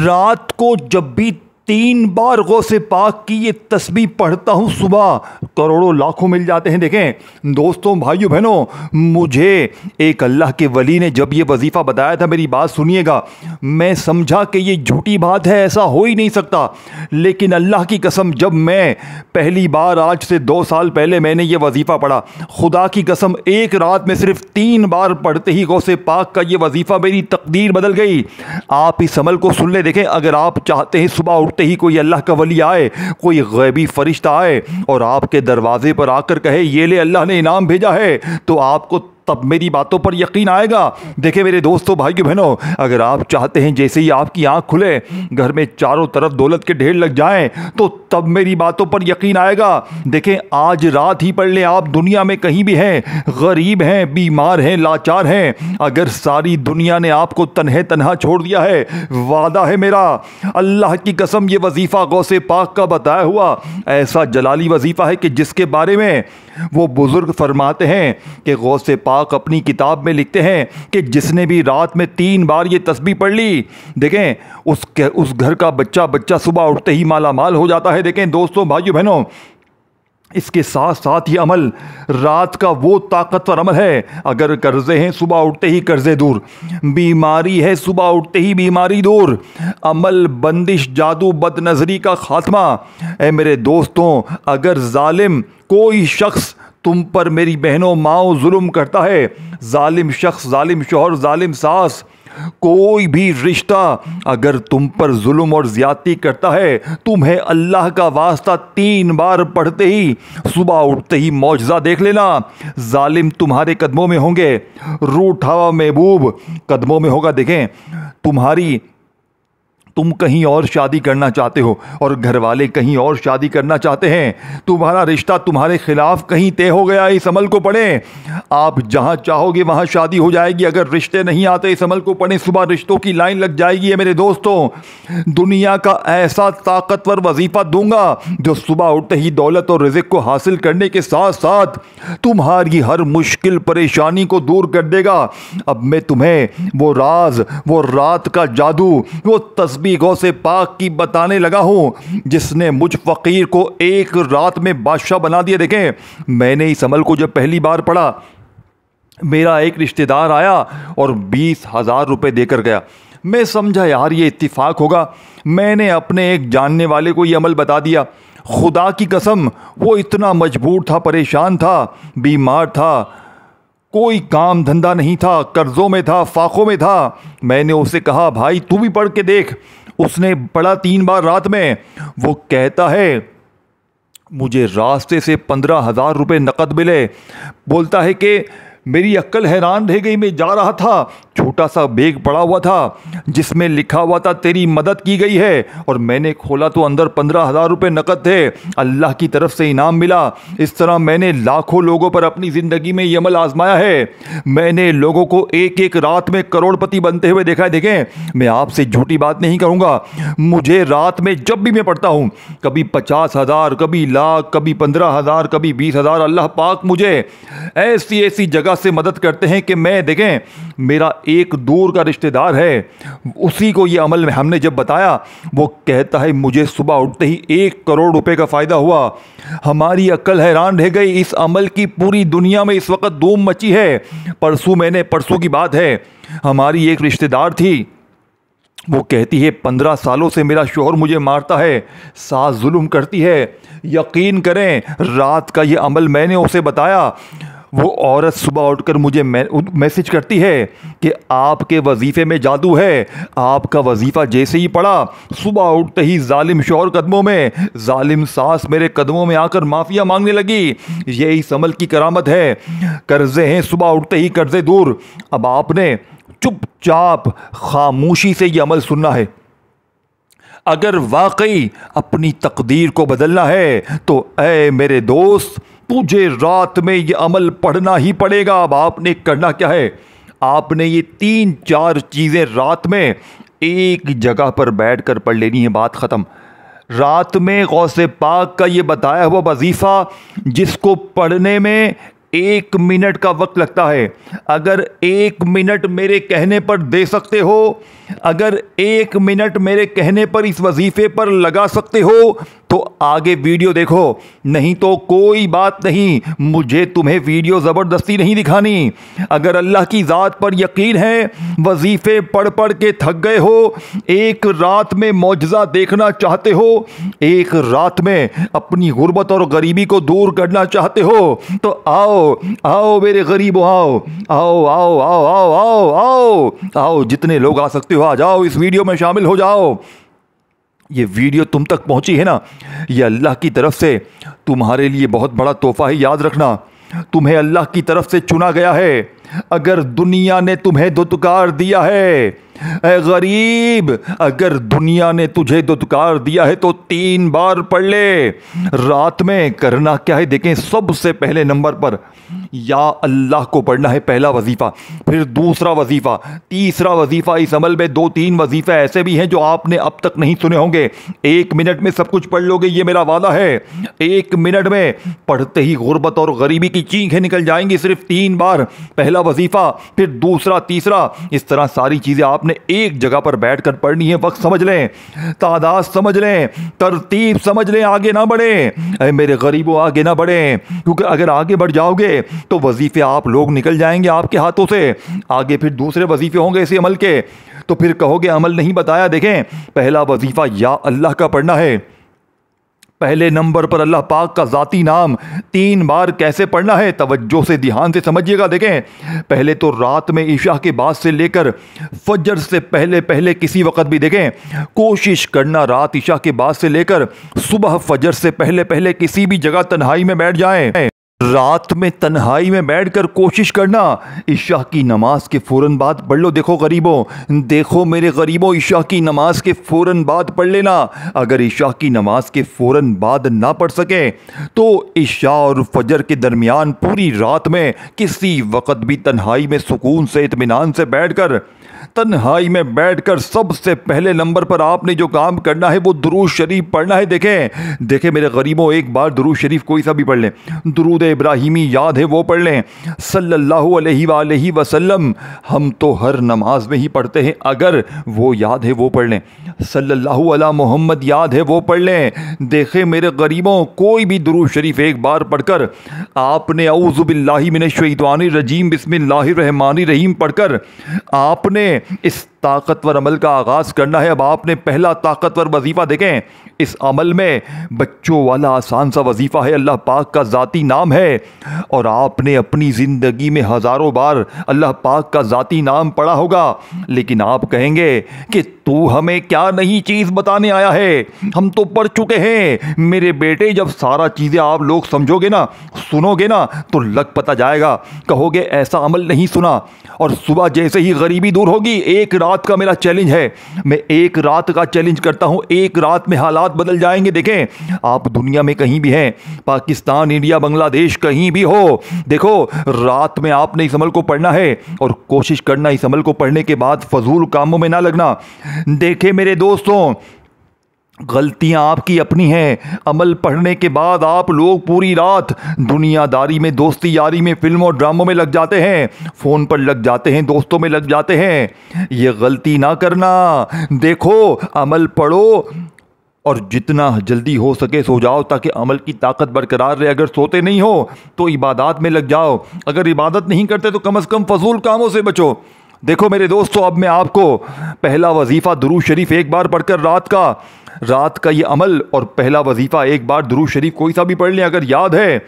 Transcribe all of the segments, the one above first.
रात को जब भी 3 बार गौसे पाक की ये तस्बीह पढ़ता हूँ सुबह, करोड़ों लाखों मिल जाते हैं। देखें दोस्तों, भाइयों बहनों, मुझे एक अल्लाह के वली ने जब ये वजीफ़ा बताया था, मेरी बात सुनिएगा, मैं समझा कि ये झूठी बात है, ऐसा हो ही नहीं सकता। लेकिन अल्लाह की कसम, जब मैं पहली बार आज से 2 साल पहले मैंने ये वजीफ़ा पढ़ा, खुदा की कसम एक रात में सिर्फ 3 बार पढ़ते ही गौसे पाक का ये वजीफ़ा मेरी तकदीर बदल गई। आप इस अमल को सुन ले। देखें, अगर आप चाहते हैं सुबह उठते ही कोई अल्लाह का वली आए, कोई गैबी फरिश्ता आए और आपके दरवाजे पर आकर कहे ये ले अल्लाह ने इनाम भेजा है, तो आपको तब मेरी बातों पर यकीन आएगा। देखिए मेरे दोस्तों, भाइयों बहनों, अगर आप चाहते हैं जैसे ही आपकी आंख खुले घर में चारों तरफ दौलत के ढेर लग जाएं, तो तब मेरी बातों पर यकीन आएगा। देखें, आज रात ही पढ़ लें, आप दुनिया में कहीं भी हैं, गरीब हैं, बीमार हैं, लाचार हैं, अगर सारी दुनिया ने आपको तन्हे तन्हा छोड़ दिया है, वादा है मेरा अल्लाह की कसम, ये वजीफ़ा गौसे पाक का बताया हुआ ऐसा जलाली वजीफ़ा है कि जिसके बारे में वो बुजुर्ग फरमाते हैं कि गौसे पाक अपनी किताब में लिखते हैं कि जिसने भी रात में 3 बार ये तस्बीह पढ़ ली, देखें उस घर का बच्चा सुबह उठते ही माला माल हो जाता है। देखें दोस्तों, भाइयों बहनों, इसके साथ साथ ये अमल रात का वो ताकतवर अमल है। अगर कर्जे हैं, सुबह उठते ही कर्जे दूर, बीमारी है, सुबह उठते ही बीमारी दूर, अमल, बंदिश, जादू, बदनजरी का खात्मा। ऐ मेरे दोस्तों, अगर जालिम कोई शख्स तुम पर, मेरी बहनों माओ, जुल्म करता है, जालिम शख्स, जालिम शौहर, जालिम सास, कोई भी रिश्ता अगर तुम पर जुल्म और ज्यादती करता है, तुम्हें अल्लाह का वास्ता 3 बार पढ़ते ही, सुबह उठते ही मौजज़ा देख लेना। जालिम तुम्हारे कदमों में होंगे, रूठा हुआ महबूब कदमों में होगा। देखें, तुम कहीं और शादी करना चाहते हो और घर वाले कहीं और शादी करना चाहते हैं, तुम्हारा रिश्ता तुम्हारे खिलाफ कहीं तय हो गया। इस अमल को पढ़ें, आप जहां चाहोगे वहां शादी हो जाएगी। अगर रिश्ते नहीं आते, इस अमल को पढ़ें, सुबह रिश्तों की लाइन लग जाएगी। मेरे दोस्तों, दुनिया का ऐसा ताकतवर वजीफा दूंगा जो सुबह उठते ही दौलत और रिज़्क़ को हासिल करने के साथ साथ तुम्हारी हर मुश्किल परेशानी को दूर कर देगा। अब मैं तुम्हें वो राज, वो रात का जादू, वो तस्बीह गौसे पाक की बताने लगा हूं जिसने मुझ फकीर को एक रात में बादशाह बना दिया। देखें, मैंने इस अमल को जब पहली बार पढ़ा, मेरा एक रिश्तेदार आया और 20,000 रुपए देकर गया। मैं समझा यार ये इत्तिफाक होगा। मैंने अपने एक जानने वाले को ये अमल बता दिया। खुदा की कसम, वो इतना मजबूर था, परेशान था, बीमार था, कोई काम धंधा नहीं था, कर्जों में था, फाकों में था। मैंने उसे कहा भाई तू भी पढ़ के देख। उसने पढ़ा 3 बार रात में। वो कहता है मुझे रास्ते से 15,000 रुपये नकद मिले। बोलता है कि मेरी अक्ल हैरान रह गई। मैं जा रहा था, छोटा सा बैग पड़ा हुआ था जिसमें लिखा हुआ था तेरी मदद की गई है, और मैंने खोला तो अंदर 15,000 रुपये नकद थे, अल्लाह की तरफ से इनाम मिला। इस तरह मैंने लाखों लोगों पर अपनी ज़िंदगी में ये अमल आजमाया है। मैंने लोगों को एक एक रात में करोड़पति बनते हुए देखा है। देखें, मैं आपसे झूठी बात नहीं करूँगा। मुझे रात में जब भी मैं पढ़ता हूँ, कभी 50,000, कभी लाख, कभी 15,000, कभी 20,000, अल्लाह पाक मुझे ऐसी ऐसी जगह से मदद करते हैं कि मैं, देखें, मेरा एक दूर का रिश्तेदार है, उसी को ये अमल में हमने जब बताया, वो कहता है मुझे सुबह उठते ही 1 करोड़ रुपए का फ़ायदा हुआ। हमारी अक्ल हैरान रह गई। इस अमल की पूरी दुनिया में इस वक्त धूम मची है। परसों की बात है, हमारी एक रिश्तेदार थी, वो कहती है 15 सालों से मेरा शौहर मुझे मारता है, सास जुल्म करती है। यकीन करें, रात का ये अमल मैंने उसे बताया। वो औरत सुबह उठकर मुझे मैसेज करती है कि आपके वजीफ़े में जादू है। आपका वजीफ़ा जैसे ही पढ़ा, सुबह उठते ही जालिम शौहर कदमों में, जालिम सास मेरे कदमों में आकर माफ़िया मांगने लगी। ये इस अमल की करामत है। कर्जे हैं, सुबह उठते ही कर्जे दूर। अब आपने चुपचाप खामोशी से ये अमल सुनना है। अगर वाकई अपनी तकदीर को बदलना है तो ऐ मेरे दोस्त, तुझे रात में ये अमल पढ़ना ही पड़ेगा। अब आपने करना क्या है, आपने ये 3-4 चीज़ें रात में एक जगह पर बैठकर पढ़ लेनी है। बात ख़त्म। रात में गौसे पाक का ये बताया हुआ वजीफ़ा जिसको पढ़ने में 1 मिनट का वक्त लगता है। अगर 1 मिनट मेरे कहने पर दे सकते हो, अगर 1 मिनट मेरे कहने पर इस वजीफे पर लगा सकते हो तो आगे वीडियो देखो, नहीं तो कोई बात नहीं, मुझे तुम्हें वीडियो ज़बरदस्ती नहीं दिखानी। अगर अल्लाह की ज़ात पर यकीन है, वजीफे पढ़ पढ़ के थक गए हो, एक रात में मौजज़ा देखना चाहते हो, एक रात में अपनी गुर्बत और गरीबी को दूर करना चाहते हो, तो आओ आओ मेरे गरीबों, आओ आओ आओ आओ आओ आओ आओ आओ, जितने लोग आ सकते हो आ जाओ, इस वीडियो में शामिल हो जाओ। ये वीडियो तुम तक पहुंची है ना, ये अल्लाह की तरफ से तुम्हारे लिए बहुत बड़ा तोहफा है। याद रखना, तुम्हें अल्लाह की तरफ से चुना गया है। अगर दुनिया ने तुम्हें दुत्कार दिया है, ऐ गरीब, अगर दुनिया ने तुझे दुत्कार दिया है तो 3 बार पढ़ ले। रात में करना क्या है देखें, सबसे पहले नंबर पर या अल्लाह को पढ़ना है, पहला वजीफ़ा, फिर दूसरा वजीफ़ा, तीसरा वजीफ़ा। इस अमल में 2-3 वजीफ़े ऐसे भी हैं जो आपने अब तक नहीं सुने होंगे। 1 मिनट में सब कुछ पढ़ लोगे, ये मेरा वादा है। 1 मिनट में पढ़ते ही गुर्बत और गरीबी की चीखें निकल जाएंगी। सिर्फ 3 बार पहला वजीफ़ा, फिर दूसरा, तीसरा, इस तरह सारी चीज़ें आपने एक जगह पर बैठकर पढ़नी है। वक्त समझ लें, तादाद समझ लें, तरतीब समझ लें, आगे ना बढ़े मेरे गरीबों, आगे ना बढ़े, क्योंकि अगर आगे बढ़ जाओगे तो वजीफे आप लोग निकल जाएंगे आपके हाथों से। आगे फिर दूसरे वजीफे होंगे इसी अमल के, तो फिर कहोगे अमल नहीं बताया। देखें, पहला वजीफा या अल्लाह का पढ़ना है। पहले नंबर पर अल्लाह पाक का ज़ाती नाम 3 बार कैसे पढ़ना है, तवज्जो से ध्यान से समझिएगा। देखें, पहले तो रात में इशा के बाद से लेकर फजर से पहले पहले किसी वक्त भी, देखें, कोशिश करना रात इशा के बाद से लेकर सुबह फजर से पहले पहले किसी भी जगह तन्हाई में बैठ जाएं। रात में तन्हाई में बैठकर कोशिश करना इशा की नमाज के फ़ौरन बाद पढ़ लो। देखो गरीबों, देखो मेरे गरीबों, इशा की नमाज के फ़ौरन बाद पढ़ लेना। अगर इशा की नमाज के फ़ौरन बाद ना पढ़ सके तो इशा और फजर के दरमियान पूरी रात में किसी वक़्त भी तन्हाई में सुकून से, इत्मीनान से बैठकर, तन्हाई में बैठकर सबसे पहले नंबर पर आपने जो काम करना है वो दुरूद शरीफ पढ़ना है। देखें मेरे गरीबों, एक बार दुरूद शरीफ कोई सा भी पढ़ लें, दुरूद इब्राहिमी याद है वो पढ़ लें, सल्लल्लाहु अलैहि वसल्लम हम तो हर नमाज में ही पढ़ते हैं, अगर वो याद है वो पढ़ लें, सल्लल्लाहु अला मोहम्मद याद है वो पढ़ लें। देखें मेरे गरीबों, कोई भी दुरूद शरीफ एक बार पढ़कर आपने औज़ु बिल्लाहि मिनश शैतानिर रजीम बिस्मिल्लाहिर रहमानिर रहीम पढ़कर आपने इस ताकतवर अमल का आगाज़ करना है। अब आपने पहला ताकतवर वजीफ़ा, देखें इस अमल में बच्चों वाला आसान सा वजीफ़ा है, अल्लाह पाक का ज़ाती नाम है, और आपने अपनी ज़िंदगी में हज़ारों बार अल्लाह पाक का ज़ाती नाम पढ़ा होगा, लेकिन आप कहेंगे कि तू हमें क्या नई चीज़ बताने आया है, हम तो पढ़ चुके हैं। मेरे बेटे, जब सारा चीज़ें आप लोग समझोगे ना, सुनोगे ना, तो लग पता जाएगा, कहोगे ऐसा अमल नहीं सुना। और सुबह जैसे ही गरीबी दूर होगी, एक रात का मेरा चैलेंज है, मैं एक रात का चैलेंज करता हूं, एक रात में हालात बदल जाएंगे। देखें, आप दुनिया में कहीं भी हैं, पाकिस्तान, इंडिया, बांग्लादेश, कहीं भी हो, देखो रात में आपने इस अमल को पढ़ना है और कोशिश करना इस अमल को पढ़ने के बाद फजूल कामों में ना लगना। देखें मेरे दोस्तों, गलतियां आपकी अपनी हैं। अमल पढ़ने के बाद आप लोग पूरी रात दुनियादारी में, दोस्ती यारी में, फिल्मों और ड्रामों में लग जाते हैं, फ़ोन पर लग जाते हैं, दोस्तों में लग जाते हैं। ये गलती ना करना। देखो, अमल पढ़ो और जितना जल्दी हो सके सो जाओ ताकि अमल की ताकत बरकरार रहे। अगर सोते नहीं हो तो इबादत में लग जाओ, अगर इबादत नहीं करते तो कम से कम फजूल कामों से बचो। देखो मेरे दोस्तों, अब मैं आपको पहला वजीफ़ा दुरूद शरीफ एक बार पढ़कर रात का ये अमल, और पहला वजीफ़ा एक बार दुरूद शरीफ कोई सा भी पढ़ लें अगर याद है,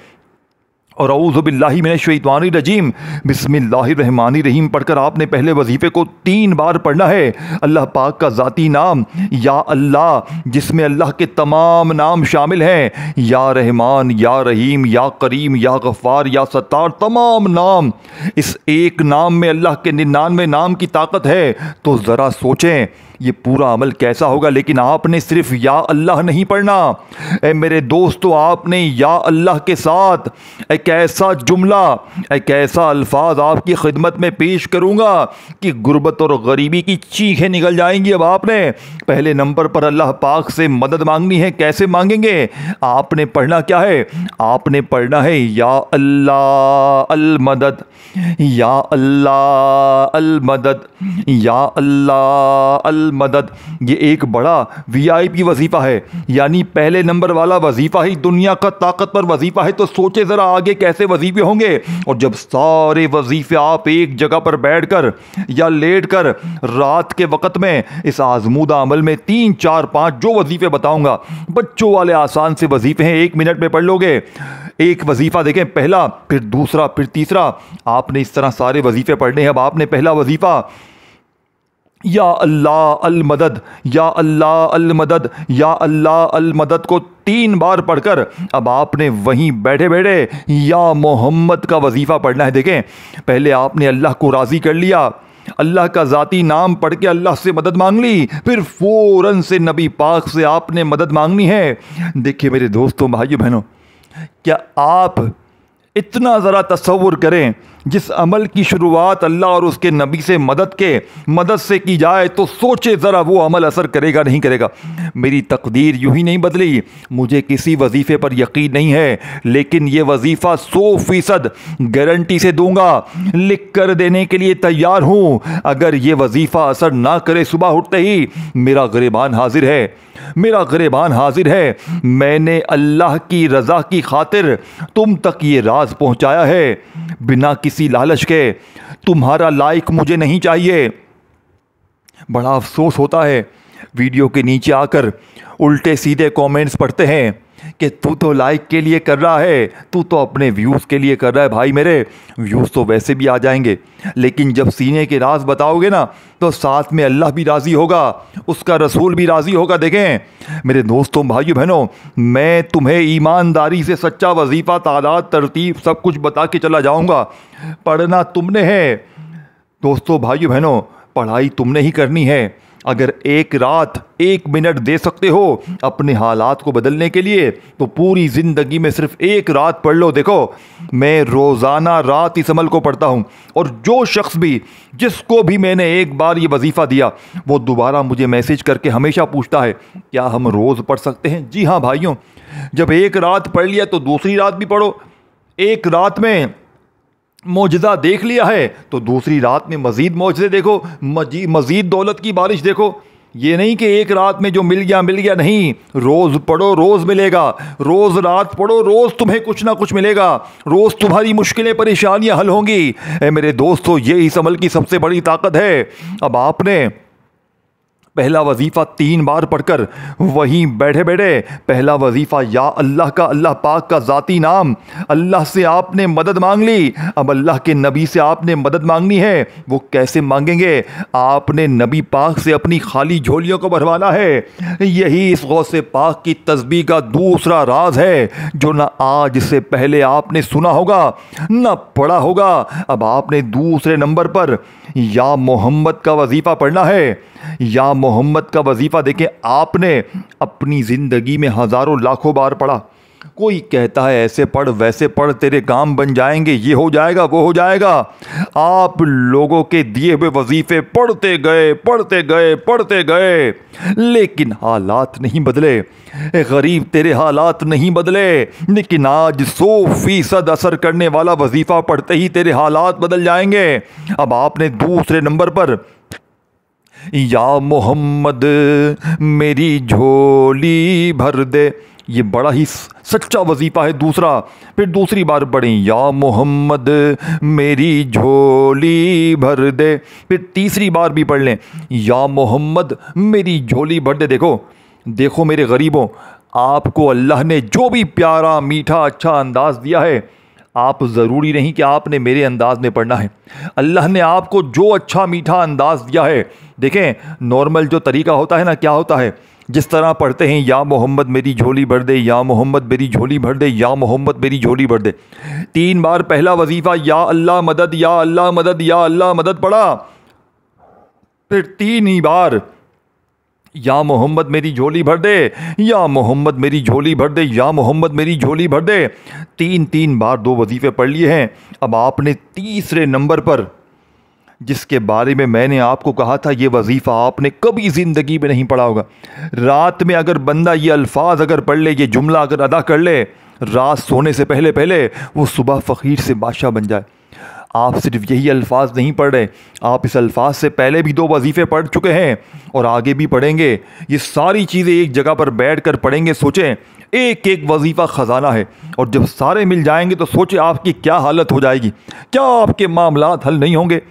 और औज़ु बिल्लाहि मिनश शैतानिर रजीम बिस्मिल्लाहिर रहमानिर रहीम पढ़कर आपने पहले वजीफ़े को 3 बार पढ़ना है। अल्लाह पाक का ज़ाती नाम या अल्लाह, जिसमें अल्लाह के तमाम नाम शामिल हैं, या रहमान, या रहीम, या करीम, या गफ़ार, या सत्तार, तमाम नाम। इस एक नाम में अल्लाह के 99 नाम की ताकत है। तो ज़रा सोचें ये पूरा अमल कैसा होगा। लेकिन आपने सिर्फ या अल्लाह नहीं पढ़ना, ए मेरे दोस्तों, आपने या अल्लाह के साथ एक ऐसा जुमला, एक ऐसा अल्फाज आपकी खिदमत में पेश करूँगा कि गुर्बत और गरीबी की चीखें निकल जाएंगी। अब आपने पहले नंबर पर अल्लाह पाक से मदद मांगनी है। कैसे मांगेंगे? आपने पढ़ना क्या है? आपने पढ़ना है या अल्लाह अल मदद, या अल्लाह अल मदद, या अल्लाह अल मदद। ये एक बड़ा वीआईपी वजीफ़ा है, यानी पहले नंबर वाला वजीफ़ा ही दुनिया का ताकतवर वजीफ़ा है। तो सोचे ज़रा आगे कैसे वजीफ़े होंगे। और जब सारे वजीफ़े आप एक जगह पर बैठकर या लेटकर रात के वक़्त में इस आज़मूदा अमल में 3 4 5 जो वजीफ़े बताऊंगा, बच्चों वाले आसान से वजीफ़े हैं, 1 मिनट में पढ़ लोगे। एक वजीफ़ा देखें, पहला, फिर दूसरा, फिर तीसरा, आपने इस तरह सारे वजीफ़े पढ़ने हैं। अब आपने पहला वजीफ़ा या अल्लाह अल मदद, या अल्लाह अल मदद, या अल्लाह अल मदद को 3 बार पढ़कर अब आपने वहीं बैठे बैठे या मोहम्मद का वजीफ़ा पढ़ना है। देखें, पहले आपने अल्लाह को राज़ी कर लिया, अल्लाह का ज़ाती नाम पढ़ के अल्लाह से मदद मांग ली, फिर फ़ौरन से नबी पाक से आपने मदद मांगनी है। देखिए मेरे दोस्तों, भाइयों बहनों, क्या आप इतना ज़रा तसव्वुर करें, जिस अमल की शुरुआत अल्लाह और उसके नबी से मदद से की जाए तो सोचे ज़रा वो अमल असर करेगा नहीं करेगा। मेरी तकदीर यूं ही नहीं बदली, मुझे किसी वजीफ़े पर यकीन नहीं है, लेकिन ये वजीफ़ा 100% गारंटी से दूंगा, लिख कर देने के लिए तैयार हूँ। अगर ये वजीफ़ा असर ना करे, सुबह उठते ही मेरा गिरबान हाजिर है, मेरा गिरबान हाजिर है। मैंने अल्लाह की रज़ा की खातिर तुम तक ये राज पहुँचाया है, बिना किसी लालच के। तुम्हारा लाइक मुझे नहीं चाहिए। बड़ा अफसोस होता है, वीडियो के नीचे आकर उल्टे सीधे कमेंट्स पढ़ते हैं कि तू तो लाइक के लिए कर रहा है, तू तो अपने व्यूज़ के लिए कर रहा है। भाई मेरे, व्यूज़ तो वैसे भी आ जाएंगे, लेकिन जब सीने के राज बताओगे ना, तो साथ में अल्लाह भी राज़ी होगा, उसका रसूल भी राज़ी होगा। देखें मेरे दोस्तों, भाइयों बहनों, मैं तुम्हें ईमानदारी से सच्चा वजीफ़ा, तादाद, तरतीब सब कुछ बता के चला जाऊँगा। पढ़ना तुमने है दोस्तों, भाइयों बहनों, पढ़ाई तुमने ही करनी है। अगर एक रात 1 मिनट दे सकते हो अपने हालात को बदलने के लिए, तो पूरी ज़िंदगी में सिर्फ 1 रात पढ़ लो। देखो, मैं रोज़ाना रात इस अमल को पढ़ता हूँ, और जो शख्स भी, जिसको भी मैंने एक बार ये वजीफ़ा दिया, वो दोबारा मुझे मैसेज करके हमेशा पूछता है, क्या हम रोज़ पढ़ सकते हैं? जी हाँ भाइयों, जब एक रात पढ़ लिया तो दूसरी रात भी पढ़ो। एक रात में मौजज़ा देख लिया है तो दूसरी रात में मज़ीद मौजज़े देखो, मज़ीद दौलत की बारिश देखो। ये नहीं कि एक रात में जो मिल गया, नहीं। रोज़ पढ़ो, रोज़ मिलेगा। रोज़ रात पढ़ो, रोज़ तुम्हें कुछ ना कुछ मिलेगा। रोज़ तुम्हारी मुश्किलें, परेशानियां हल होंगी। मेरे दोस्तों, ये इस अमल की सबसे बड़ी ताकत है। अब आपने पहला वजीफ़ा 3 बार पढ़कर वहीं बैठे बैठे पहला वजीफ़ा या अल्लाह का, अल्लाह पाक का ज़ाती नाम, अल्लाह से आपने मदद मांग ली। अब अल्लाह के नबी से आपने मदद मांगनी है। वो कैसे मांगेंगे? आपने नबी पाक से अपनी खाली झोलियों को भरवाना है। यही इस गौसे पाक की तस्बीह का दूसरा राज है, जो ना आज से पहले आपने सुना होगा ना पढ़ा होगा। अब आपने दूसरे नंबर पर या मोहम्मद का वजीफ़ा पढ़ना है। या मोहम्मद का वजीफ़ा देखें, आपने अपनी ज़िंदगी में हज़ारों लाखों बार पढ़ा। कोई कहता है ऐसे पढ़, वैसे पढ़, तेरे काम बन जाएंगे, ये हो जाएगा, वो हो जाएगा। आप लोगों के दिए हुए वजीफ़े पढ़ते गए, लेकिन हालात नहीं बदले। गरीब, तेरे हालात नहीं बदले, लेकिन आज 100% असर करने वाला वजीफ़ा पढ़ते ही तेरे हालात बदल जाएंगे। अब आपने दूसरे नंबर पर या मोहम्मद मेरी झोली भर दे, ये बड़ा ही सच्चा वजीफ़ा है। दूसरा, फिर दूसरी बार पढ़ें, या मोहम्मद मेरी झोली भर दे। फिर तीसरी बार भी पढ़ लें, या मोहम्मद मेरी झोली भर दे। देखो मेरे गरीबों, आपको अल्लाह ने जो भी प्यारा, मीठा, अच्छा अंदाज़ दिया है, आप ज़रूरी नहीं कि आपने मेरे अंदाज में पढ़ना है। अल्लाह ने आपको जो अच्छा मीठा अंदाज़ दिया है, देखें नॉर्मल जो तरीका होता है ना, क्या होता है, जिस तरह पढ़ते हैं, या मोहम्मद मेरी झोली भर दे, या मोहम्मद मेरी झोली भर दे, या मोहम्मद मेरी झोली भर दे। 3 बार पहला वजीफ़ा या अल्लाह मदद, या अल्लाह मदद, या अल्लाह मदद पढ़ा। फिर 3 ही बार या मोहम्मद मेरी झोली भर दे, या मोहम्मद मेरी झोली भर दे, या मोहम्मद मेरी झोली भर दे। 3 बार 2 वजीफ़े पढ़ लिए हैं। अब आपने तीसरे नंबर पर, जिसके बारे में मैंने आपको कहा था ये वजीफ़ा आपने कभी ज़िंदगी में नहीं पढ़ा होगा, रात में अगर बंदा ये अल्फाज अगर पढ़ ले, ये जुमला अगर अदा कर ले, रात सोने से पहले पहले वो सुबह फ़कीर से बादशाह बन जाए। आप सिर्फ यही अल्फाज नहीं पढ़ रहे, आप इस अल्फाज से पहले भी 2 वजीफ़े पढ़ चुके हैं और आगे भी पढ़ेंगे। ये सारी चीज़ें एक जगह पर बैठ कर पढ़ेंगे। सोचें, एक एक वजीफ़ा ख़जाना है, और जब सारे मिल जाएंगे तो सोचें आपकी क्या हालत हो जाएगी। क्या आपके मामलात हल नहीं होंगे?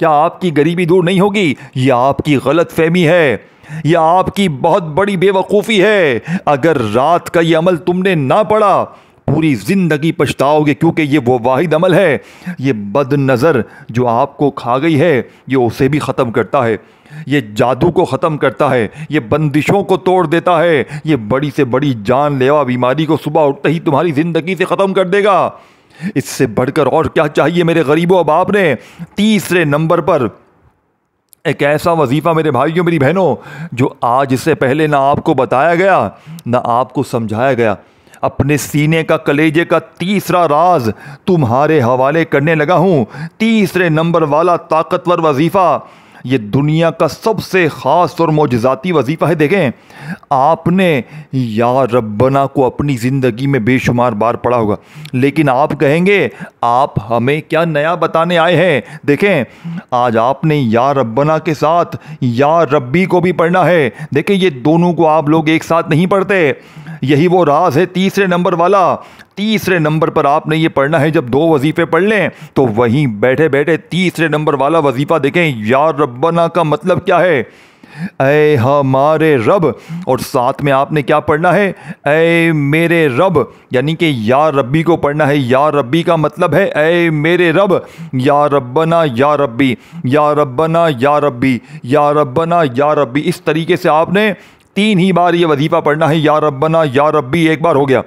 क्या आपकी गरीबी दूर नहीं होगी? यह आपकी गलत फहमी है, यह आपकी बहुत बड़ी बेवकूफ़ी है। अगर रात का ये अमल तुमने ना पढ़ा, पूरी ज़िंदगी पछताओगे, क्योंकि ये वो वाहिद अमल है, ये बद नज़र जो आपको खा गई है, ये उसे भी ख़त्म करता है, ये जादू को ख़त्म करता है, ये बंदिशों को तोड़ देता है, ये बड़ी से बड़ी जानलेवा बीमारी को सुबह उठते ही तुम्हारी ज़िंदगी से ख़त्म कर देगा। इससे बढ़कर और क्या चाहिए मेरे गरीबों? अब आपने तीसरे नंबर पर एक ऐसा वजीफ़ा मेरे भाइयों मेरी बहनों, जो आज इससे पहले ना आपको बताया गया ना आपको समझाया गया, अपने सीने का कलेजे का तीसरा राज तुम्हारे हवाले करने लगा हूँ। तीसरे नंबर वाला ताकतवर वजीफ़ा, ये दुनिया का सबसे ख़ास और मोजज़ाती वजीफ़ा है। देखें, आपने या रब्बना को अपनी ज़िंदगी में बेशुमार बार पढ़ा होगा, लेकिन आप कहेंगे आप हमें क्या नया बताने आए हैं। देखें, आज आपने या रब्बना के साथ या रब्बी को भी पढ़ना है। देखें, ये दोनों को आप लोग एक साथ नहीं पढ़ते। यही वो राज है तीसरे नंबर वाला। तीसरे नंबर पर आपने ये पढ़ना है। जब 2 वजीफ़े पढ़ लें तो वहीं बैठे बैठे तीसरे नंबर वाला वजीफ़ा देखें। या रब्बना का मतलब क्या है? ऐ हमारे रब। और साथ में आपने क्या पढ़ना है? ऐ मेरे रब, यानी कि या रब्बी को पढ़ना है। या रब्बी का मतलब है ऐ मेरे रब। या रब्बना या रब्बी, या रब्बना या रब्बी, या रब्बना या रब्बी। इस तरीके से आपने 3 ही बार ये वजीफ़ा पढ़ना है। या रब्बना या रब्बी 1 बार हो गया,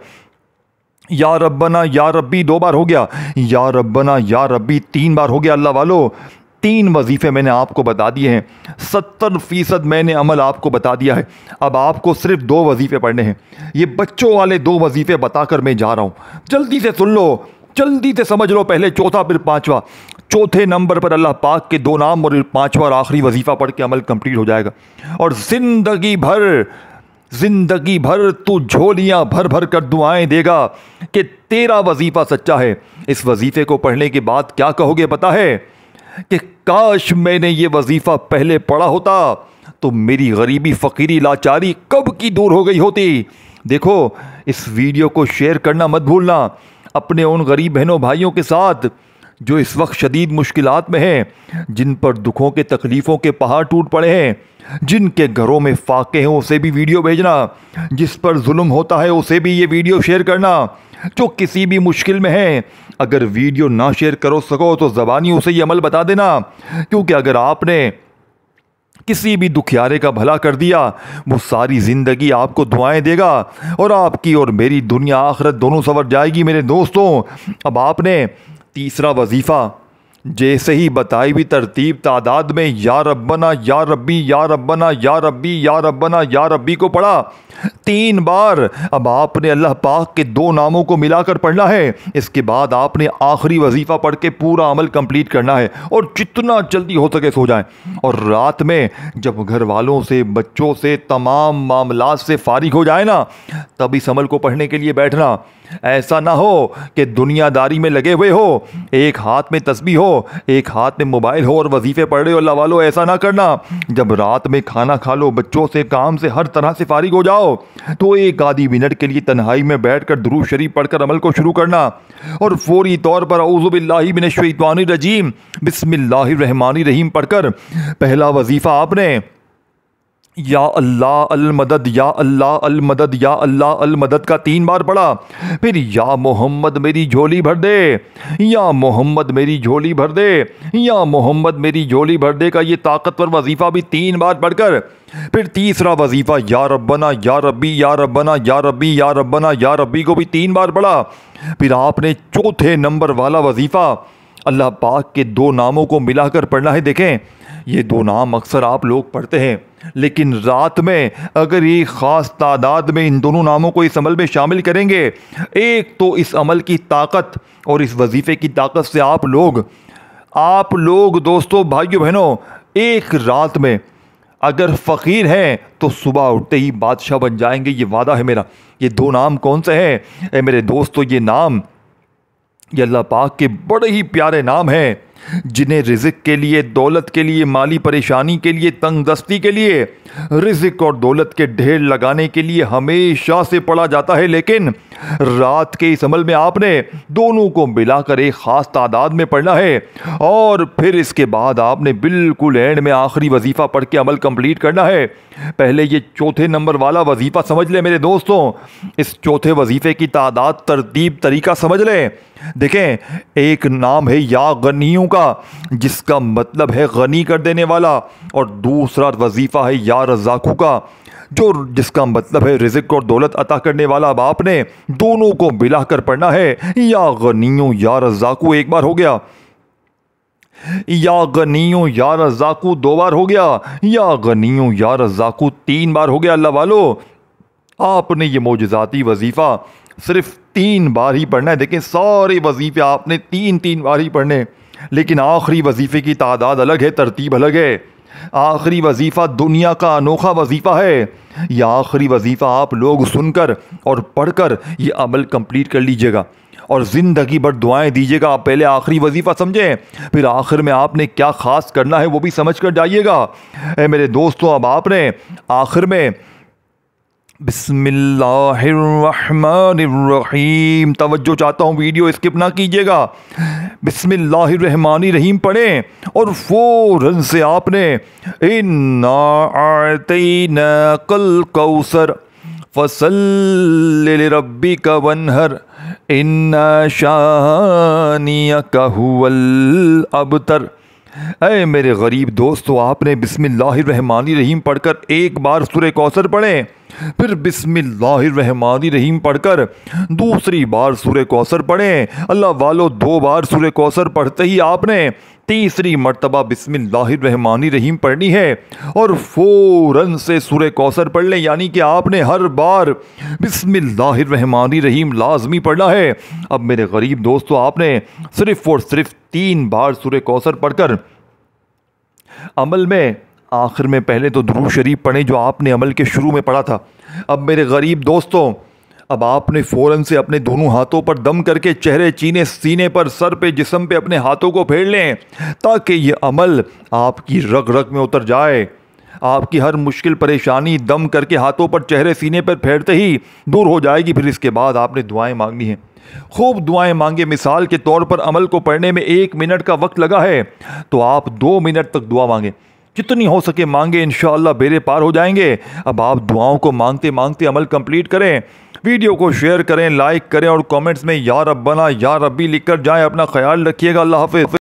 या रब्बना या रब्बी 2 बार हो गया, या रब्बना या रब्बी 3 बार हो गया। अल्लाह वालों, 3 वजीफ़े मैंने आपको बता दिए हैं। 70% मैंने अमल आपको बता दिया है। अब आपको सिर्फ 2 वजीफ़े पढ़ने हैं। ये बच्चों वाले 2 वजीफ़े बताकर मैं जा रहा हूँ। जल्दी से सुन लो, जल्दी से समझ लो। पहले चौथा फिर 5वां। चौथे नंबर पर अल्लाह पाक के 2 नाम और 5वां और आखिरी वजीफ़ा पढ़ के अमल कंप्लीट हो जाएगा। और ज़िंदगी भर तू झोलियाँ भर भर कर दुआएं देगा कि तेरा वजीफ़ा सच्चा है। इस वजीफ़े को पढ़ने के बाद क्या कहोगे पता है? कि काश मैंने ये वजीफ़ा पहले पढ़ा होता तो मेरी गरीबी, फ़कीरी, लाचारी कब की दूर हो गई होती। देखो, इस वीडियो को शेयर करना मत भूलना अपने उन गरीब बहनों भाइयों के साथ जो इस वक्त शदीद मुश्किलात में हैं, जिन पर दुखों के तकलीफ़ों के पहाड़ टूट पड़े हैं, जिनके घरों में फाके हैं उसे भी वीडियो भेजना, जिस पर जुल्म होता है उसे भी ये वीडियो शेयर करना, जो किसी भी मुश्किल में है। अगर वीडियो ना शेयर करो सको तो ज़बानी उसे ये अमल बता देना, क्योंकि अगर आपने किसी भी दुखियारे का भला कर दिया, वो सारी ज़िंदगी आपको दुआएं देगा और आपकी और मेरी दुनिया आखिरत दोनों संवर जाएगी। मेरे दोस्तों, अब आपने तीसरा वजीफ़ा जैसे ही बताई हुई तरतीब तादाद में या रब्बना या रब्बी, या रब्बना या रब्बी, या रब्बना या रब्बी को पढ़ा 3 बार। अब आपने अल्लाह पाक के 2 नामों को मिलाकर पढ़ना है। इसके बाद आपने आखिरी वजीफ़ा पढ़ के पूरा अमल कंप्लीट करना है और जितना जल्दी हो सके सो जाएं। और रात में जब घर वालों से, बच्चों से, तमाम मामलात से फारिग हो जाए ना, तब इस अमल को पढ़ने के लिए बैठना। ऐसा ना हो कि दुनियादारी में लगे हुए हो, एक हाथ में तस्बीह हो, एक हाथ में मोबाइल हो और वजीफ़े पढ़ रहे हो। अल्लाह वालों, ऐसा ना करना। जब रात में खाना खा लो, बच्चों से, काम से, हर तरह से फारिग हो जाओ, तो 1 आधी मिनट के लिए तन्हाई में बैठकर दुरूद शरीफ पढ़कर अमल को शुरू करना और फौरी तौर पर औज़ु बिल्लाहि मिनश शैतानिर रजीम बिस्मिल्लाहिर रहमानिर रहीम पढ़कर पहला वजीफ़ा आपने या अल्लाह अल मदद, या अल्लाह अल मदद, या अल्लाह अल मदद का 3 बार पढ़ा। फिर या मोहम्मद मेरी झोली भर दे, या मोहम्मद मेरी झोली भर दे, या मोहम्मद मेरी झोली भर दे का ये ताकतवर वजीफ़ा भी 3 बार पढ़कर फिर तीसरा वजीफ़ा या रब्बना या रब्बी, या रब्बना या रब्बी, या रब्बना या रब्बी को भी 3 बार पढ़ा। फिर आपने चौथे नंबर वाला वजीफ़ा अल्लाह पाक के 2 नामों को मिलाकर पढ़ना है। देखें, ये 2 नाम अक्सर आप लोग पढ़ते हैं, लेकिन रात में अगर एक ख़ास तादाद में इन दोनों नामों को इस अमल में शामिल करेंगे, एक तो इस अमल की ताकत और इस वजीफ़े की ताकत से आप लोग दोस्तों, भाइयों बहनों, एक रात में अगर फ़कीर हैं तो सुबह उठते ही बादशाह बन जाएंगे। ये वादा है मेरा। ये दो नाम कौन से हैं? ए मेरे दोस्तों, ये अल्लाह पाक के बड़े ही प्यारे नाम हैं, जिन्हें रिज़्क़ के लिए, दौलत के लिए, माली परेशानी के लिए, तंगदस्ती के लिए, रिज़्क़ और दौलत के ढेर लगाने के लिए हमेशा से पढ़ा जाता है। लेकिन रात के इस अमल में आपने दोनों को मिलाकर एक ख़ास तादाद में पढ़ना है और फिर इसके बाद आपने बिल्कुल एंड में आखिरी वजीफ़ा पढ़ के अमल कंप्लीट करना है। पहले ये चौथे नंबर वाला वजीफ़ा समझ ले मेरे दोस्तों। इस चौथे वजीफ़े की तादाद, तरतीब, तरीका समझ लें। देखें, एक नाम है या गनियों का, जिसका मतलब है गनी कर देने वाला, और दूसरा वजीफ़ा है या रज़ाकू का, जिसका मतलब है रिज़्क़ और दौलत अता करने वाला। अब आपने दोनों को मिलाकर पढ़ना है, या गनियों या रज़ाकू एक बार हो गया, या गनियों या रज़ाकू दो बार हो गया, या गनियों या रज़ाकू तीन बार हो गया। अल्लाह वालों, आपने ये मौजज़ाती वजीफ़ा सिर्फ 3 बार ही पढ़ना है। देखें, सारे वजीफ़े आपने 3 बार ही पढ़ने, लेकिन आखिरी वजीफ़े की तादाद अलग है, तरतीब अलग है। आखिरी वजीफ़ा दुनिया का अनोखा वजीफ़ा है। यह आखिरी वजीफ़ा आप लोग सुनकर और पढ़कर ये अमल कंप्लीट कर लीजिएगा और ज़िंदगी भर दुआएं दीजिएगा। आप पहले आखिरी वजीफ़ा समझें, फिर आखिर में आपने क्या ख़ास करना है वो भी समझ कर जाइएगा। मेरे दोस्तों, अब आपने आखिर में बिस्मिल्लाहिर्रहमानिर्रहीम, तवज्जो चाहता हूँ, वीडियो स्किप ना कीजिएगा। बिस्मिल्लाहिर्रहमानिर्रहीम पढ़ें और फ़ौरन से आपने इन्ना आतैनाकल कौसर फसल्लि लिरब्बिका वन्हर इन्ना शानियका हुवल अबतर। ऐ मेरे गरीब दोस्तों, आपने बिस्मिल्लाहिर्रहमानिर्रहीम पढ़कर एक बार सूरह कौसर पढ़ें, फिर बिस्मिल्लाहिर्रहमानिर्रहीम पढ़कर दूसरी बार सूरह कौसर पढ़ें। अल्लाह वालों, 2 बार सूरह कौसर पढ़ते ही आपने तीसरी मर्तबा बिस्मिल्लाहिर्रहमानिर्रहीम पढ़नी है और फ़ौरन से सूरह कौसर पढ़ लें। यानी कि आपने हर बार बिस्मिल्लाहिर्रहमानिर्रहीम लाजमी पढ़ना है। अब मेरे गरीब दोस्तों, आपने सिर्फ़ और सिर्फ 3 बार सूरह कौसर पढ़कर अमल में आखिर में पहले तो दुरूद शरीफ पढ़ें जो आपने अमल के शुरू में पढ़ा था। अब मेरे गरीब दोस्तों, अब आपने फ़ौरन से अपने दोनों हाथों पर दम करके चेहरे, सीने पर, सर पे, जिस्म पे अपने हाथों को फेर लें ताकि ये अमल आपकी रग रग में उतर जाए। आपकी हर मुश्किल परेशानी दम करके हाथों पर, चेहरे, सीने पर फेरते ही दूर हो जाएगी। फिर इसके बाद आपने दुआएं मांगनी हैं, खूब दुआएं मांगे। मिसाल के तौर पर अमल को पढ़ने में 1 मिनट का वक्त लगा है तो आप 2 मिनट तक दुआ मांगे, जितनी हो सके मांगे, इंशाअल्लाह बेरे पार हो जाएंगे। अब आप दुआओं को मांगते मांगते अमल कंप्लीट करें। वीडियो को शेयर करें, लाइक करें और कमेंट्स में या रब्बना या रब्बी लिखकर जाएं। अपना ख्याल रखिएगा। अल्लाह हाफ़िज़।